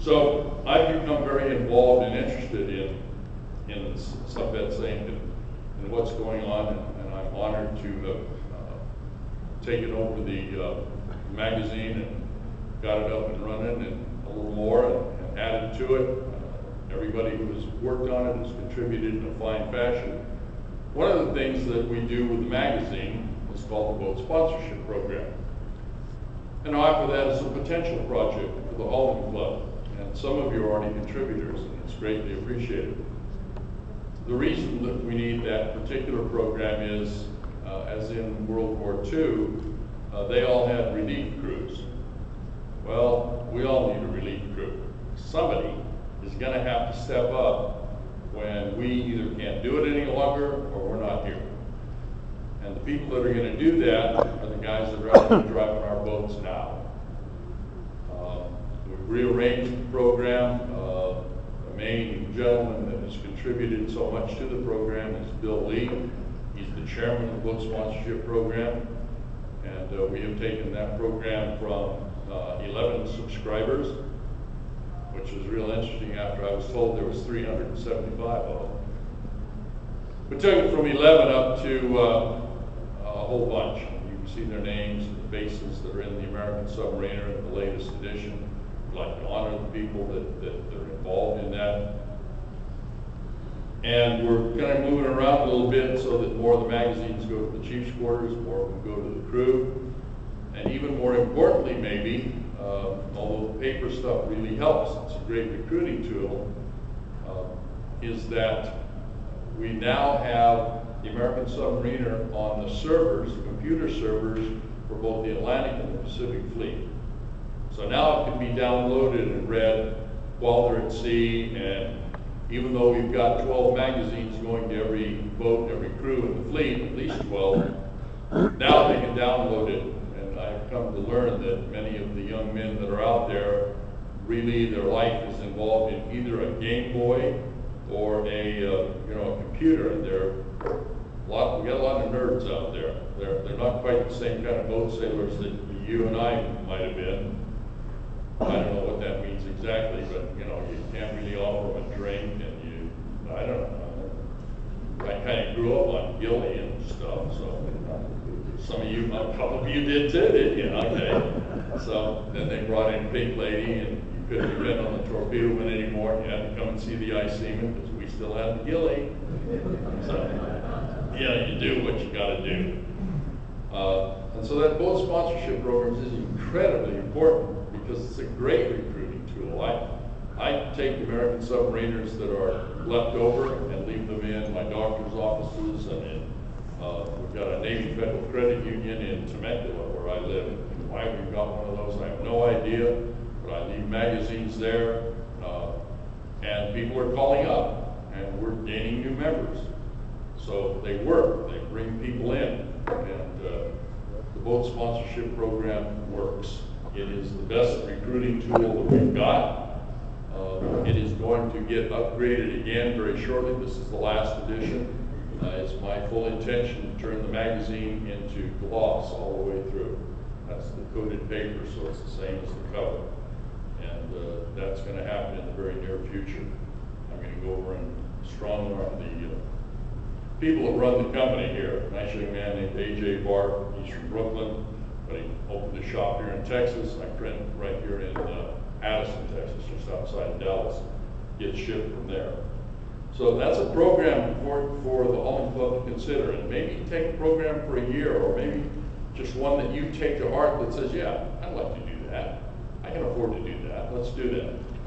So I've become very involved and interested in Sunbelt Saint and what's going on, and I'm honored to have taken over the magazine and got it up and running and a little more and added to it. Everybody who has worked on it has contributed in a fine fashion. One of the things that we do with the magazine is called the Boat Sponsorship Program. And I offer that as a potential project for the Hauling Club. And some of you are already contributors, and it's greatly appreciated. The reason that we need that particular program is, as in World War II, they all had relief crews. Well, we all need a relief crew. Somebody is going to have to step up when we either can't do it any longer or we're not here. And the people that are going to do that are the guys that are out there driving our boats now. We've rearranged the program. The main gentleman that has contributed so much to the program is Bill Lee. He's the chairman of the Boat Sponsorship Program. And we have taken that program from 11 subscribers, which was real interesting after I was told there was 375 of them. We took it from 11 up to a whole bunch. You can see their names and the faces that are in the American Submariner in the latest edition. I'd like to honor the people that are involved in that. And we're kind of moving around a little bit so that more of the magazines go to the chief's quarters, more of them go to the crew. And even more importantly, maybe, although the paper stuff really helps, it's a great recruiting tool, is that we now have the American Submariner on the servers, the computer servers, for both the Atlantic and the Pacific Fleet. So now it can be downloaded and read while they're at sea, and even though we've got 12 magazines going to every boat, every crew in the fleet, at least 12, now they can download it. And I've come to learn that many of the young men that are out there, really their life is involved in either a Game Boy or a computer, and we got a lot of nerds out there. They're not quite the same kind of boat sailors that you and I might have been. I don't know what that means exactly, but you can't really offer them a drink, and I don't know. I kind of grew up on Gilly and stuff, so some of you, a couple of you did too, didn't you? Okay. So then they brought in Pink Lady, and you couldn't depend on the torpedo man anymore. You had to come and see the ice seaman because we still had the Gilly. So yeah, you do what you got to do. And so that boat sponsorship program is incredibly important because it's a great recruiting tool. I take the American submariners that are left over and leave them in my doctor's offices, and we've got a Navy Federal Credit Union in Temecula where I live. And why we've got one of those, I have no idea, but I leave magazines there, and people are calling up, and we're gaining new members. So they work, they bring people in, and the boat sponsorship program works. It is the best recruiting tool that we've got. It is going to get upgraded again very shortly. This is the last edition. It's my full intention to turn the magazine into gloss all the way through. That's the coated paper, so it's the same as the cover. And that's going to happen in the very near future. I'm going to go over and strong arm the people that run the company here. A nice young man named A.J. Bart. He's from Brooklyn, but he opened a shop here in Texas. I print right here in Addison, Texas, just outside of Dallas. Gets shipped from there. So that's a program for the Hauling Club to consider. And maybe you take a program for a year, or maybe just one that you take to heart that says, yeah, I'd like to do that. I can afford to do that. Let's do that.